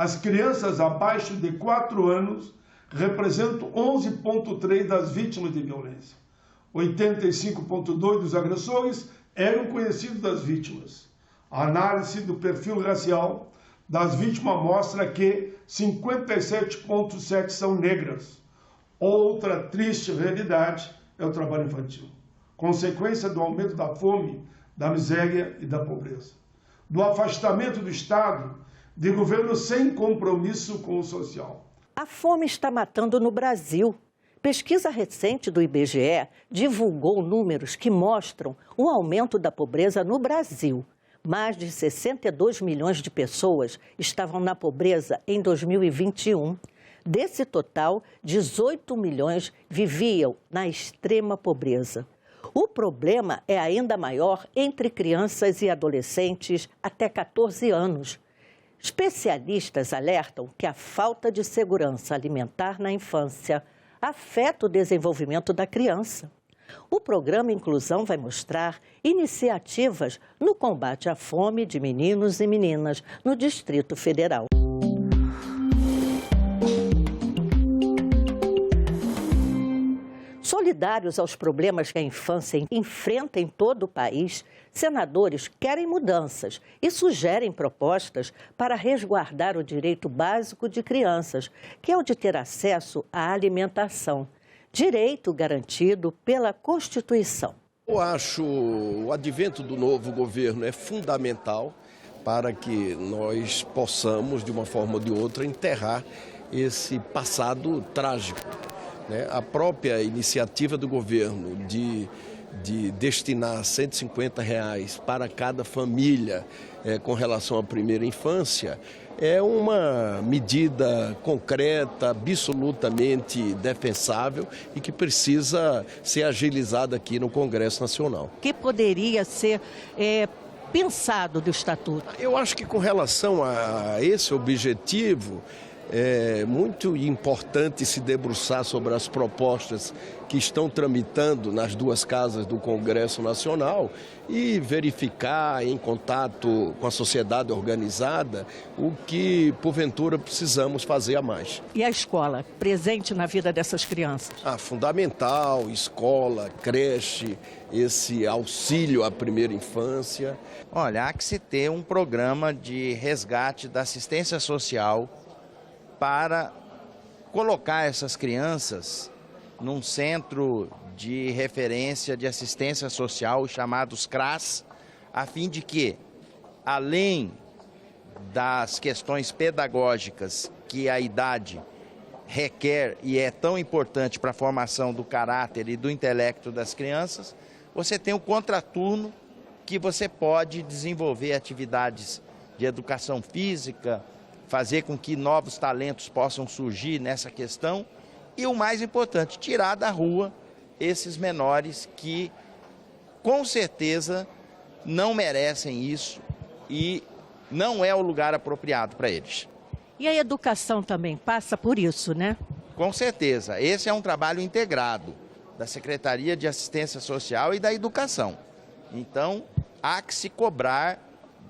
As crianças abaixo de 4 anos representam 11,3% das vítimas de violência. 85,2% dos agressores eram conhecidos das vítimas. A análise do perfil racial das vítimas mostra que 57,7% são negras. Outra triste realidade é o trabalho infantil, consequência do aumento da fome, da miséria e da pobreza, do afastamento do Estado, de governo sem compromisso com o social. A fome está matando no Brasil. Pesquisa recente do IBGE divulgou números que mostram o aumento da pobreza no Brasil. Mais de 62 milhões de pessoas estavam na pobreza em 2021. Desse total, 18 milhões viviam na extrema pobreza. O problema é ainda maior entre crianças e adolescentes até 14 anos. Especialistas alertam que a falta de segurança alimentar na infância afeta o desenvolvimento da criança. O programa Inclusão vai mostrar iniciativas no combate à fome de meninos e meninas no Distrito Federal. Solidários aos problemas que a infância enfrenta em todo o país, senadores querem mudanças e sugerem propostas para resguardar o direito básico de crianças, que é o de ter acesso à alimentação, direito garantido pela Constituição. Eu acho o advento do novo governo é fundamental para que nós possamos, de uma forma ou de outra, enterrar esse passado trágico. A própria iniciativa do governo de destinar R$150 para cada família com relação à primeira infância é uma medida concreta, absolutamente defensável e que precisa ser agilizada aqui no Congresso Nacional. Que poderia ser pensado do Estatuto? Eu acho que com relação a esse objetivo, é muito importante se debruçar sobre as propostas que estão tramitando nas duas casas do Congresso Nacional e verificar em contato com a sociedade organizada o que, porventura, precisamos fazer a mais. E a escola, presente na vida dessas crianças? Fundamental, escola, creche, esse auxílio à primeira infância. Olha, há que se ter um programa de resgate da assistência social para colocar essas crianças num centro de referência de assistência social, chamados CRAS, a fim de que, além das questões pedagógicas que a idade requer e é tão importante para a formação do caráter e do intelecto das crianças, você tem o contraturno que você pode desenvolver atividades de educação física, fazer com que novos talentos possam surgir nessa questão e, o mais importante, tirar da rua esses menores que, com certeza, não merecem isso e não é o lugar apropriado para eles. E a educação também passa por isso, né? Com certeza. Esse é um trabalho integrado da Secretaria de Assistência Social e da Educação. Então, há que se cobrar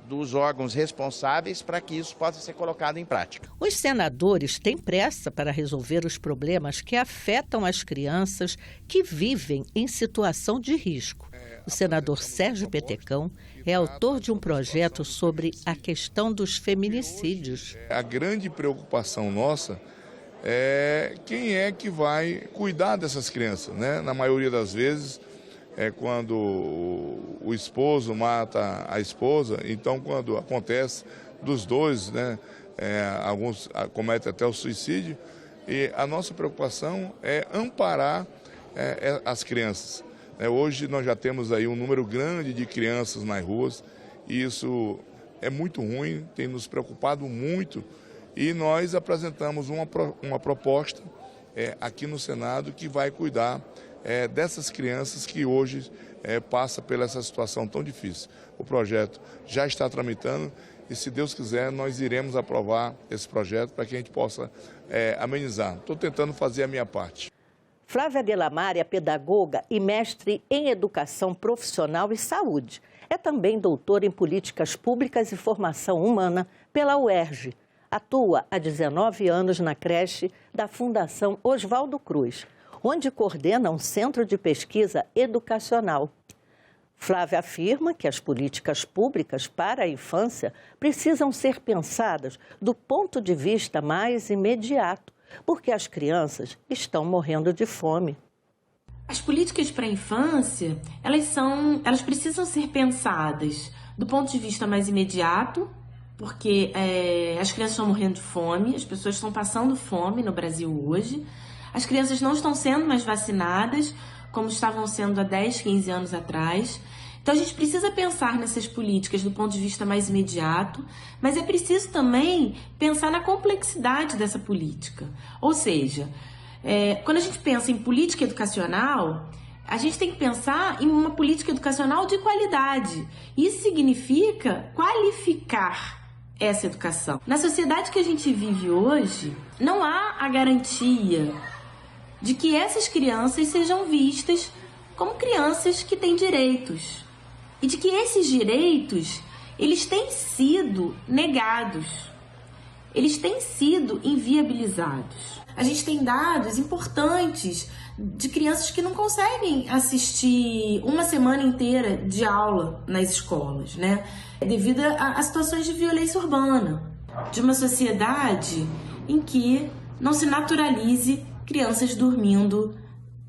dos órgãos responsáveis para que isso possa ser colocado em prática. Os senadores têm pressa para resolver os problemas que afetam as crianças que vivem em situação de risco. O senador Sérgio Petecão é autor de um projeto sobre a questão dos feminicídios. A grande preocupação nossa é quem é que vai cuidar dessas crianças, né? Na maioria das vezes, é quando o esposo mata a esposa, então quando acontece dos dois, né, alguns cometem até o suicídio, e a nossa preocupação é amparar as crianças. Hoje nós já temos aí um número grande de crianças nas ruas, e isso é muito ruim, tem nos preocupado muito, e nós apresentamos uma proposta aqui no Senado que vai cuidar dessas crianças que hoje passam por essa situação tão difícil. O projeto já está tramitando e, se Deus quiser, nós iremos aprovar esse projeto para que a gente possa amenizar. Estou tentando fazer a minha parte. Flávia Delamare é pedagoga e mestre em Educação Profissional e Saúde. É também doutora em Políticas Públicas e Formação Humana pela UERJ. Atua há 19 anos na creche da Fundação Oswaldo Cruz, onde coordena um centro de pesquisa educacional. Flávia afirma que as políticas públicas para a infância precisam ser pensadas do ponto de vista mais imediato, porque as crianças estão morrendo de fome. As políticas para a infância, elas precisam ser pensadas do ponto de vista mais imediato, porque as crianças estão morrendo de fome, as pessoas estão passando fome no Brasil hoje, as crianças não estão sendo mais vacinadas como estavam sendo há 10, 15 anos atrás. Então a gente precisa pensar nessas políticas do ponto de vista mais imediato, mas é preciso também pensar na complexidade dessa política. Ou seja, quando a gente pensa em política educacional, a gente tem que pensar em uma política educacional de qualidade. Isso significa qualificar essa educação. Na sociedade que a gente vive hoje, não há a garantia de que essas crianças sejam vistas como crianças que têm direitos. E de que esses direitos, eles têm sido negados. Eles têm sido inviabilizados. A gente tem dados importantes de crianças que não conseguem assistir uma semana inteira de aula nas escolas, né? Devido a situações de violência urbana. De uma sociedade em que não se naturalize crianças dormindo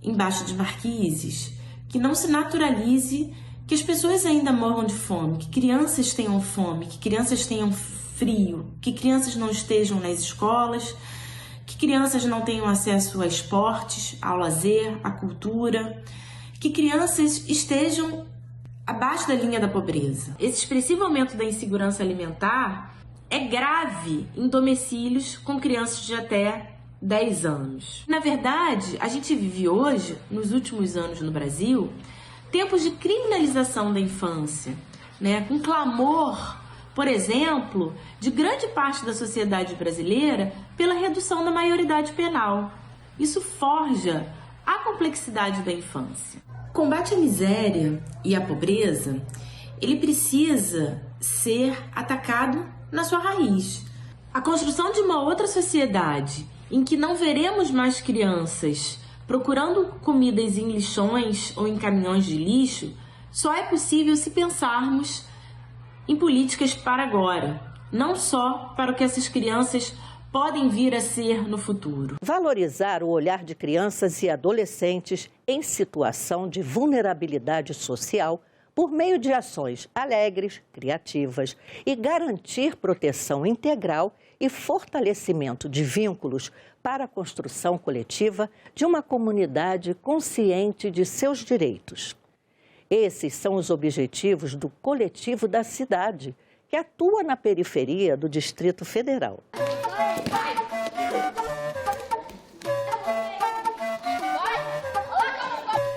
embaixo de marquises, que não se naturalize que as pessoas ainda morram de fome, que crianças tenham fome, que crianças tenham frio, que crianças não estejam nas escolas, que crianças não tenham acesso a esportes, ao lazer, à cultura, que crianças estejam abaixo da linha da pobreza. Esse expressivo aumento da insegurança alimentar é grave em domicílios com crianças de até 10 anos. Na verdade, a gente vive hoje, nos últimos anos no Brasil, tempos de criminalização da infância, né? Com clamor, por exemplo, de grande parte da sociedade brasileira pela redução da maioridade penal. Isso forja a complexidade da infância. O combate à miséria e à pobreza, ele precisa ser atacado na sua raiz. A construção de uma outra sociedade em que não veremos mais crianças procurando comidas em lixões ou em caminhões de lixo, só é possível se pensarmos em políticas para agora, não só para o que essas crianças podem vir a ser no futuro. Valorizar o olhar de crianças e adolescentes em situação de vulnerabilidade social por meio de ações alegres, criativas e garantir proteção integral e fortalecimento de vínculos para a construção coletiva de uma comunidade consciente de seus direitos. Esses são os objetivos do Coletivo da Cidade, que atua na periferia do Distrito Federal.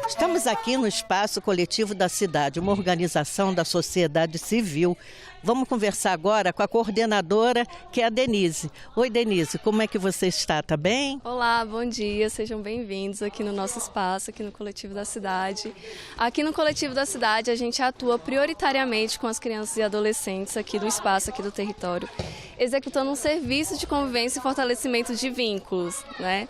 Estamos aqui no Espaço Coletivo da Cidade, uma organização da sociedade civil. Vamos conversar agora com a coordenadora, que é a Denise. Oi, Denise, como é que você está? Tá bem? Olá, bom dia, sejam bem-vindos aqui no nosso espaço, aqui no Coletivo da Cidade. Aqui no Coletivo da Cidade a gente atua prioritariamente com as crianças e adolescentes aqui do espaço, aqui do território, executando um serviço de convivência e fortalecimento de vínculos, né?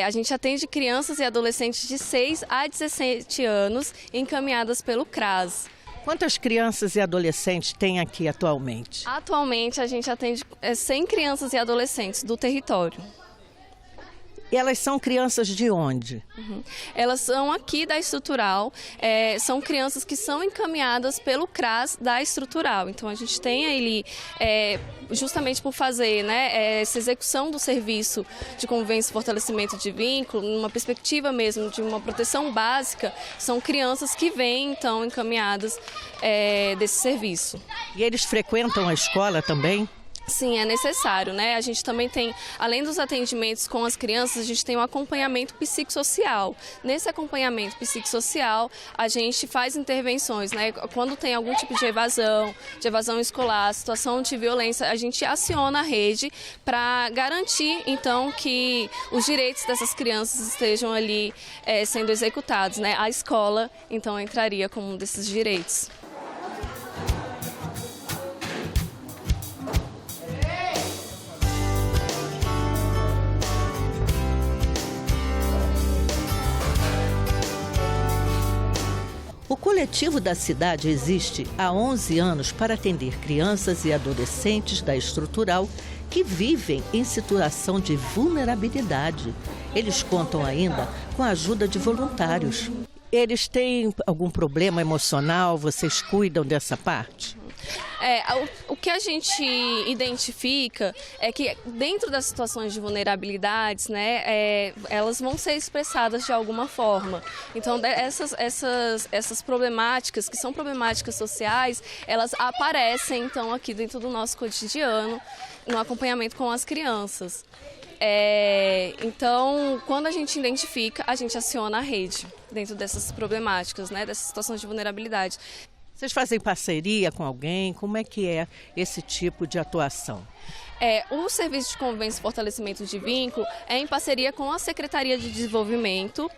A gente atende crianças e adolescentes de 6 a 17 anos encaminhadas pelo CRAS. Quantas crianças e adolescentes tem aqui atualmente? Atualmente a gente atende 100 crianças e adolescentes do território. E elas são crianças de onde? Elas são aqui da Estrutural, são crianças que são encaminhadas pelo CRAS da Estrutural. Então a gente tem ali, justamente por fazer, né, essa execução do serviço de convivência e fortalecimento de vínculo, numa perspectiva mesmo de uma proteção básica, são crianças que vêm então encaminhadas desse serviço. E eles frequentam a escola também? Sim, é necessário, né? A gente também tem, além dos atendimentos com as crianças, a gente tem um acompanhamento psicossocial. Nesse acompanhamento psicossocial, a gente faz intervenções, né? Quando tem algum tipo de evasão escolar, situação de violência, a gente aciona a rede para garantir, então, que os direitos dessas crianças estejam ali sendo executados, né? A escola, então, entraria como um desses direitos. O coletivo da cidade existe há 11 anos para atender crianças e adolescentes da estrutural que vivem em situação de vulnerabilidade. Eles contam ainda com a ajuda de voluntários. Eles têm algum problema emocional? Vocês cuidam dessa parte? O que a gente identifica é que dentro das situações de vulnerabilidades, né, elas vão ser expressadas de alguma forma. Então, essas problemáticas, que são problemáticas sociais, elas aparecem, então, aqui dentro do nosso cotidiano, no acompanhamento com as crianças. Então, quando a gente identifica, a gente aciona a rede dentro dessas problemáticas, né, dessas situações de vulnerabilidade. Vocês fazem parceria com alguém? Como é que é esse tipo de atuação? O Serviço de Convivência e Fortalecimento de Vínculo é em parceria com a Secretaria de Desenvolvimento.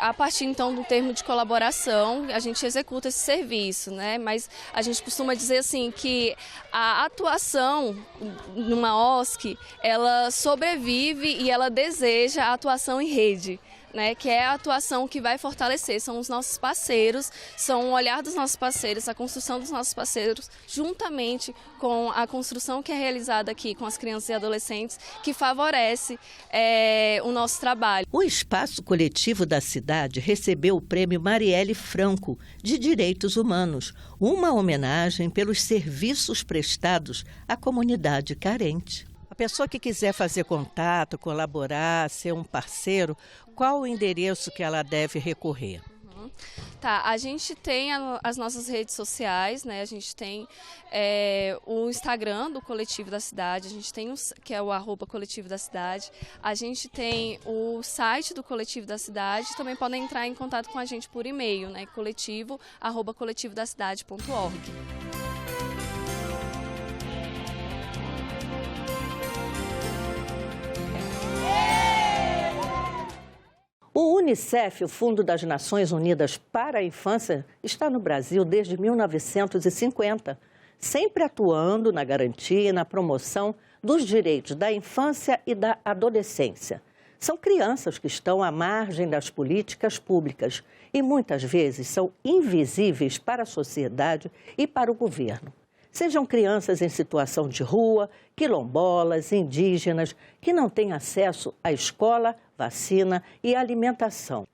A partir, então, do termo de colaboração, a gente executa esse serviço, né? Mas a gente costuma dizer assim que a atuação numa OSC, ela sobrevive e ela deseja a atuação em rede, né, que é a atuação que vai fortalecer, são os nossos parceiros, são o olhar dos nossos parceiros, a construção dos nossos parceiros, juntamente com a construção que é realizada aqui com as crianças e adolescentes, que favorece o nosso trabalho. O Espaço Coletivo da Cidade recebeu o Prêmio Marielle Franco de Direitos Humanos, uma homenagem pelos serviços prestados à comunidade carente. A pessoa que quiser fazer contato, colaborar, ser um parceiro, qual o endereço que ela deve recorrer? Tá, a gente tem as nossas redes sociais, né? A gente tem o Instagram do Coletivo da Cidade, a gente tem que é o @Coletivo da Cidade, a gente tem o site do Coletivo da Cidade, também podem entrar em contato com a gente por e-mail, né? coletivo@coletivodacidade.org. O Unicef, o Fundo das Nações Unidas para a Infância, está no Brasil desde 1950, sempre atuando na garantia e na promoção dos direitos da infância e da adolescência. São crianças que estão à margem das políticas públicas e muitas vezes são invisíveis para a sociedade e para o governo. Sejam crianças em situação de rua, quilombolas, indígenas, que não têm acesso à escola, vacina e alimentação.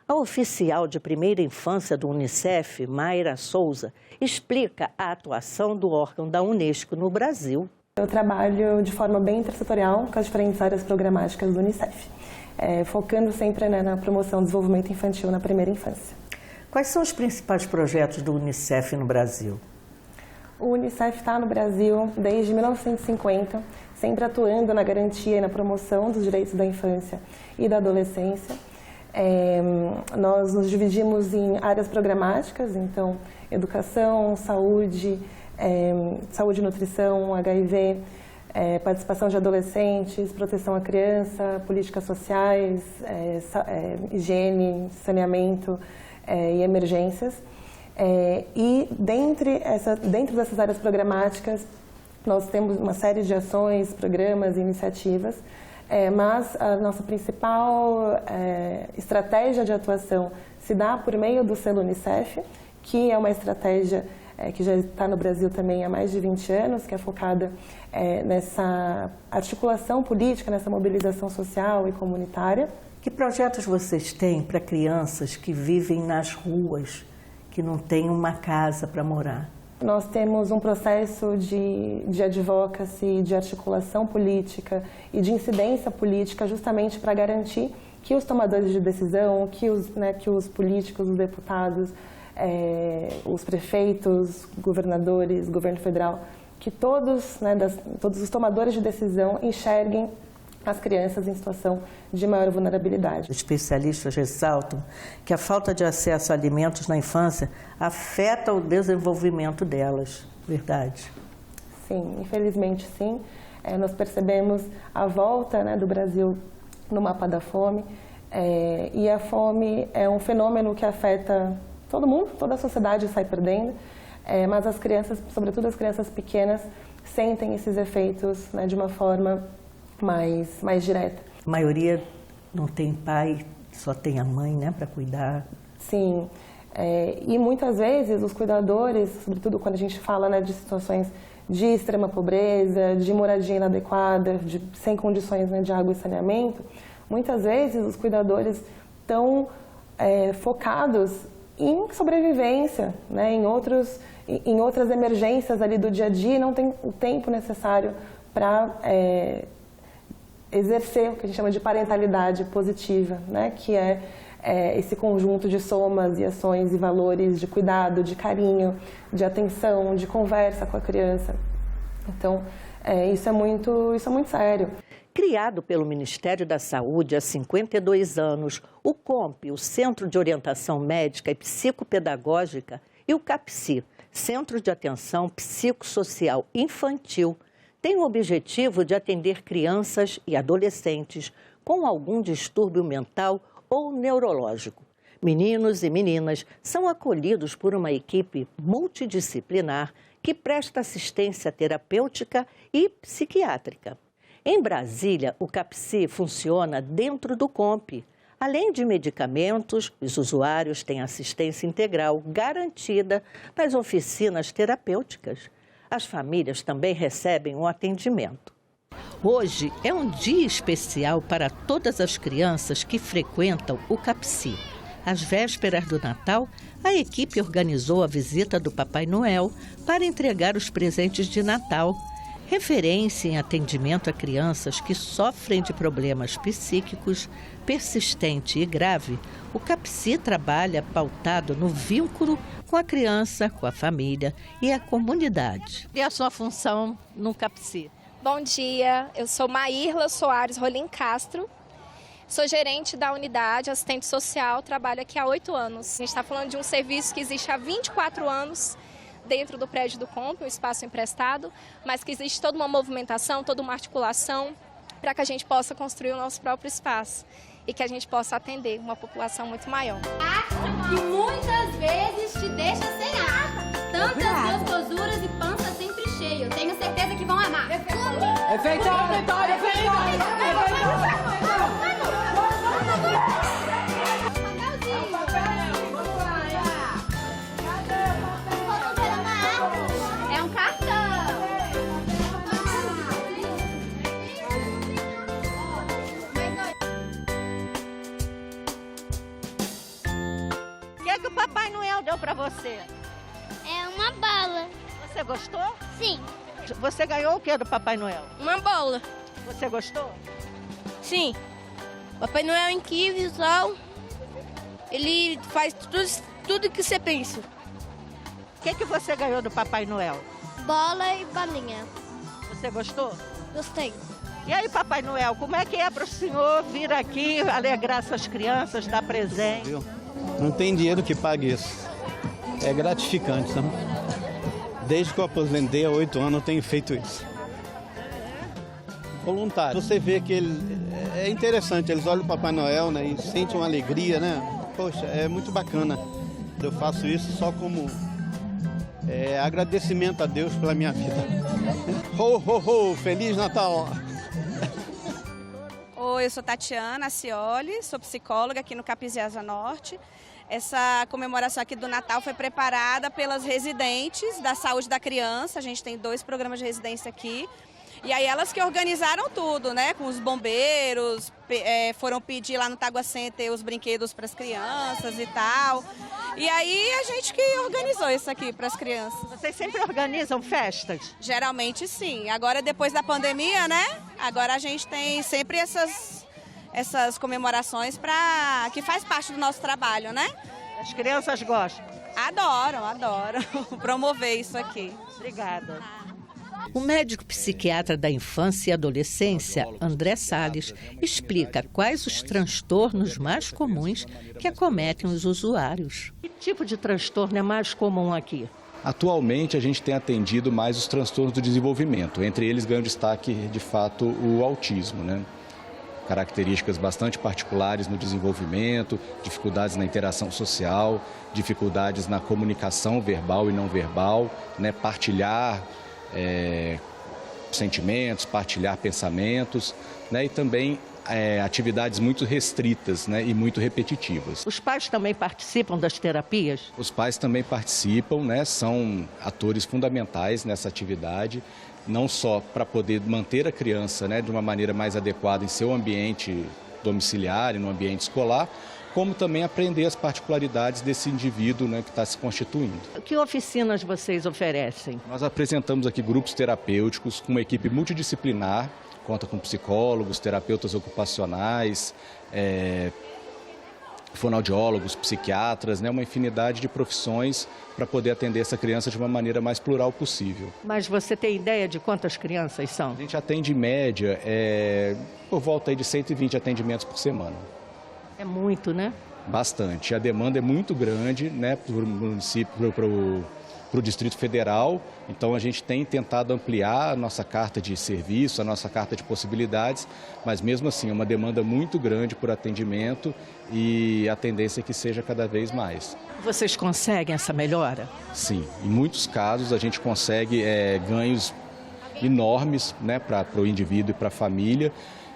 A oficial de primeira infância do Unicef, Mayra Souza, explica a atuação do órgão da Unesco no Brasil. Eu trabalho de forma bem intersetorial com as diferentes áreas programáticas do Unicef, focando sempre na promoção do desenvolvimento infantil na primeira infância. Quais são os principais projetos do Unicef no Brasil? O Unicef está no Brasil desde 1950, sempre atuando na garantia e na promoção dos direitos da infância e da adolescência. Nós nos dividimos em áreas programáticas, então educação, saúde, saúde e nutrição, HIV, participação de adolescentes, proteção à criança, políticas sociais, higiene, saneamento e emergências. E dentro dessas áreas programáticas, nós temos uma série de ações, programas e iniciativas, mas a nossa principal estratégia de atuação se dá por meio do selo Unicef, que é uma estratégia que já está no Brasil também há mais de 20 anos, que é focada nessa articulação política, nessa mobilização social e comunitária. Que projetos vocês têm para crianças que vivem nas ruas, que não têm uma casa para morar? Nós temos um processo de advocacy, de articulação política e de incidência política justamente para garantir que os tomadores de decisão, que os políticos, os deputados, os prefeitos, governadores, governo federal, que todos os tomadores de decisão enxerguem as crianças em situação de maior vulnerabilidade. Especialistas ressaltam que a falta de acesso a alimentos na infância afeta o desenvolvimento delas. Verdade? Sim, infelizmente sim. Nós percebemos a volta do Brasil no mapa da fome e a fome é um fenômeno que afeta todo mundo, toda a sociedade sai perdendo, mas as crianças, sobretudo as crianças pequenas, sentem esses efeitos de uma forma mais direta. A maioria não tem pai, só tem a mãe, para cuidar. Sim, E muitas vezes os cuidadores, sobretudo quando a gente fala, né, de situações de extrema pobreza, de moradia inadequada, sem condições, né, de água e saneamento, muitas vezes os cuidadores estão focados em sobrevivência, né, em outras emergências ali do dia a dia, e não tem o tempo necessário para exercer o que a gente chama de parentalidade positiva, né, que é esse conjunto de somas e ações e valores de cuidado, de carinho, de atenção, de conversa com a criança. Então, isso é muito sério. Criado pelo Ministério da Saúde há 52 anos, o COMP, o Centro de Orientação Médica e Psicopedagógica, e o CAPSI, Centro de Atenção Psicossocial Infantil, tem o objetivo de atender crianças e adolescentes com algum distúrbio mental ou neurológico. Meninos e meninas são acolhidos por uma equipe multidisciplinar que presta assistência terapêutica e psiquiátrica. Em Brasília, o CAPSI funciona dentro do COMP. Além de medicamentos, os usuários têm assistência integral garantida nas oficinas terapêuticas. As famílias também recebem um atendimento. Hoje é um dia especial para todas as crianças que frequentam o CAPSI. Às vésperas do Natal, a equipe organizou a visita do Papai Noel para entregar os presentes de Natal. Referência em atendimento a crianças que sofrem de problemas psíquicos, persistente e grave, o CAPSI trabalha pautado no vínculo com a criança, com a família e a comunidade. E a sua função no CAPSI? Bom dia, eu sou Maírla Soares Rolim Castro, sou gerente da unidade, assistente social, trabalho aqui há 8 anos. A gente está falando de um serviço que existe há 24 anos dentro do prédio do COMP, um espaço emprestado, mas que existe toda uma movimentação, toda uma articulação para que a gente possa construir o nosso próprio espaço e que a gente possa atender uma população muito maior. Que muitas vezes te deixa sem ar, tantas gostosuras e pança sempre cheio. Tenho certeza que vão amar. É um cartão. O que é que o Papai Noel deu para você? É uma bola. Você gostou? Sim. Você ganhou o que do Papai Noel? Uma bola. Você gostou? Sim. Papai Noel é incrível, tal. Ele faz tudo que você pensa. O que você ganhou do Papai Noel? Bola e balinha. Você gostou? Gostei. E aí, Papai Noel, como é que é para o senhor vir aqui alegrar essas crianças, dar presente? Não tem dinheiro que pague isso. É gratificante, não? Desde que eu aposentei há 8 anos, eu tenho feito isso. Voluntário. Você vê que é interessante, eles olham o Papai Noel, né, e sentem uma alegria, né? Poxa, é muito bacana. Eu faço isso só como agradecimento a Deus pela minha vida. Ho, ho, ho! Feliz Natal! Oi, eu sou Tatiana Acioli, sou psicóloga aqui no CAPSI Asa Norte. Essa comemoração aqui do Natal foi preparada pelas residentes da saúde da criança. A gente tem 2 programas de residência aqui. E aí elas que organizaram tudo, né? Com os bombeiros, foram pedir lá no Tagua Center os brinquedos para as crianças e tal. E aí a gente que organizou isso aqui para as crianças. Vocês sempre organizam festas? Geralmente sim. Agora depois da pandemia, né? Agora a gente tem sempre essas comemorações que faz parte do nosso trabalho, né? As crianças gostam? Adoram promover isso aqui. Obrigada. O médico psiquiatra da infância e adolescência, André Salles, explica quais os transtornos mais comuns que acometem os usuários. Que tipo de transtorno é mais comum aqui? Atualmente, a gente tem atendido mais os transtornos do desenvolvimento. Entre eles, ganha destaque, de fato, o autismo, né? Características bastante particulares no desenvolvimento, dificuldades na interação social, dificuldades na comunicação verbal e não verbal, né? Partilhar sentimentos, partilhar pensamentos, né? E também atividades muito restritas, né, e muito repetitivas. Os pais também participam das terapias? Os pais também participam, né, são atores fundamentais nessa atividade, não só para poder manter a criança, né, de uma maneira mais adequada em seu ambiente domiciliar e no ambiente escolar, como também aprender as particularidades desse indivíduo, né, que está se constituindo. Que oficinas vocês oferecem? Nós apresentamos aqui grupos terapêuticos com uma equipe multidisciplinar, conta com psicólogos, terapeutas ocupacionais, fonoaudiólogos, psiquiatras, né, uma infinidade de profissões para poder atender essa criança de uma maneira mais plural possível. Mas você tem ideia de quantas crianças são? A gente atende em média por volta aí de 120 atendimentos por semana. É muito, né? Bastante. A demanda é muito grande, né, para o município, para o Distrito Federal. Então a gente tem tentado ampliar a nossa carta de serviço, a nossa carta de possibilidades, mas mesmo assim é uma demanda muito grande por atendimento e a tendência é que seja cada vez mais. Vocês conseguem essa melhora? Sim, em muitos casos a gente consegue ganhos enormes, né, para o indivíduo e para a família.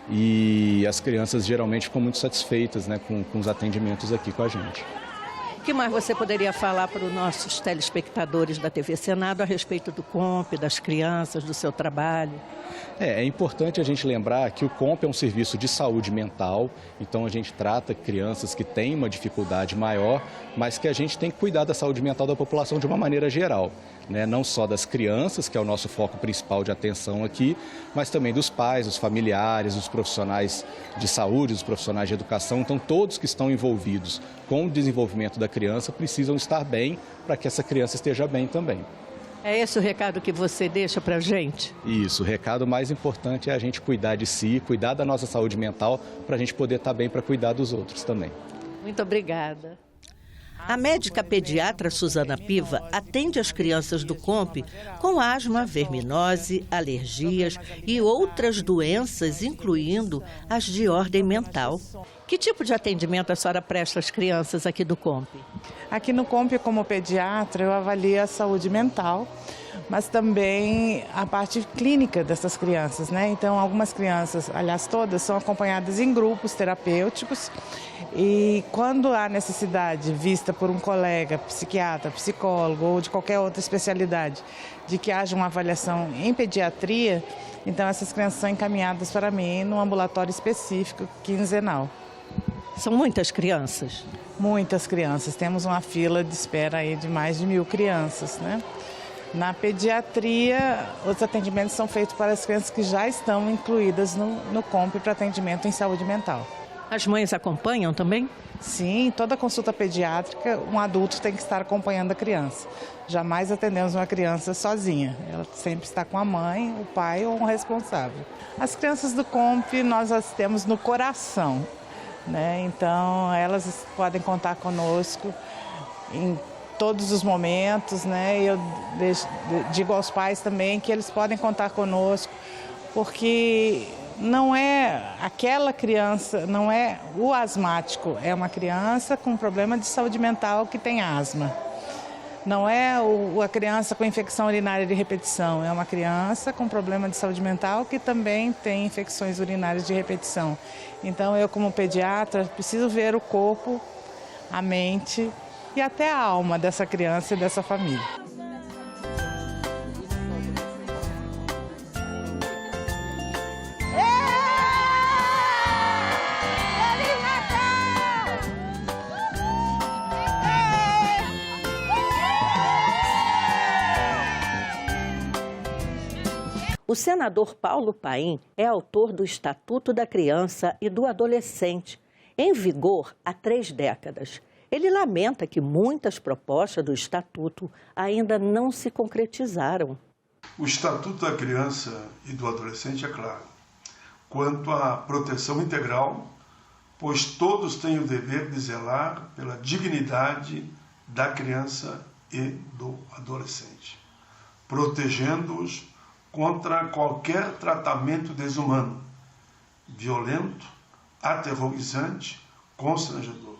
E as crianças geralmente ficam muito satisfeitas, né, com os atendimentos aqui com a gente. O que mais você poderia falar para os nossos telespectadores da TV Senado a respeito do COMP, das crianças, do seu trabalho? É importante a gente lembrar que o COMP é um serviço de saúde mental, então a gente trata crianças que têm uma dificuldade maior, mas que a gente tem que cuidar da saúde mental da população de uma maneira geral, né? Não só das crianças, que é o nosso foco principal de atenção aqui, mas também dos pais, dos familiares, dos profissionais de saúde, dos profissionais de educação. Então todos que estão envolvidos com o desenvolvimento da criança precisam estar bem para que essa criança esteja bem também. É esse o recado que você deixa para a gente? Isso, o recado mais importante é a gente cuidar de si, cuidar da nossa saúde mental, para a gente poder estar bem para cuidar dos outros também. Muito obrigada. A médica pediatra Suzana Piva atende as crianças do COMP com asma, verminose, alergias e outras doenças, incluindo as de ordem mental. Que tipo de atendimento a senhora presta às crianças aqui do COMP? Aqui no COMP, como pediatra, eu avalio a saúde mental, mas também a parte clínica dessas crianças, né? Então, algumas crianças, aliás, todas, são acompanhadas em grupos terapêuticos e quando há necessidade vista por um colega, psiquiatra, psicólogo ou de qualquer outra especialidade, de que haja uma avaliação em pediatria, então essas crianças são encaminhadas para mim num ambulatório específico, quinzenal. São muitas crianças? Muitas crianças. Temos uma fila de espera aí de mais de 1.000 crianças, né? Na pediatria, os atendimentos são feitos para as crianças que já estão incluídas no COMP para atendimento em saúde mental. As mães acompanham também? Sim, toda consulta pediátrica, um adulto tem que estar acompanhando a criança. Jamais atendemos uma criança sozinha. Ela sempre está com a mãe, o pai ou um responsável. As crianças do COMP nós as temos no coração, né? Então, elas podem contar conosco em todos os momentos, né? Eu digo aos pais também que eles podem contar conosco, porque não é aquela criança, não é o asmático, é uma criança com problema de saúde mental que tem asma. Não é a criança com infecção urinária de repetição, é uma criança com problema de saúde mental que também tem infecções urinárias de repetição. Então, eu como pediatra preciso ver o corpo, a mente e até a alma dessa criança e dessa família. O senador Paulo Paim é autor do Estatuto da Criança e do Adolescente, em vigor há 3 décadas. Ele lamenta que muitas propostas do Estatuto ainda não se concretizaram. O Estatuto da Criança e do Adolescente é claro, quanto à proteção integral, pois todos têm o dever de zelar pela dignidade da criança e do adolescente, protegendo-os contra qualquer tratamento desumano, violento, aterrorizante, constrangedor.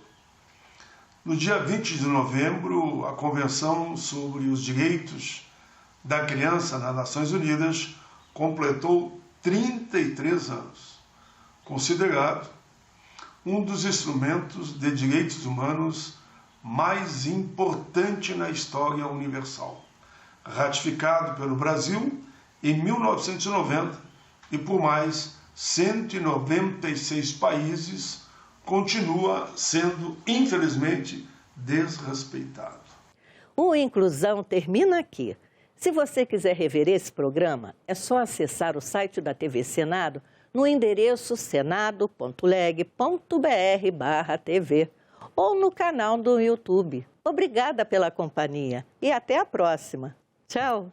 No dia 20 de novembro, a Convenção sobre os Direitos da Criança nas Nações Unidas completou 33 anos. considerado um dos instrumentos de direitos humanos mais importante na história universal, ratificado pelo Brasil em 1990 e por mais 196 países, continua sendo, infelizmente, desrespeitado. O Inclusão termina aqui. Se você quiser rever esse programa, é só acessar o site da TV Senado no endereço senado.leg.br/TV ou no canal do YouTube. Obrigada pela companhia e até a próxima. Tchau!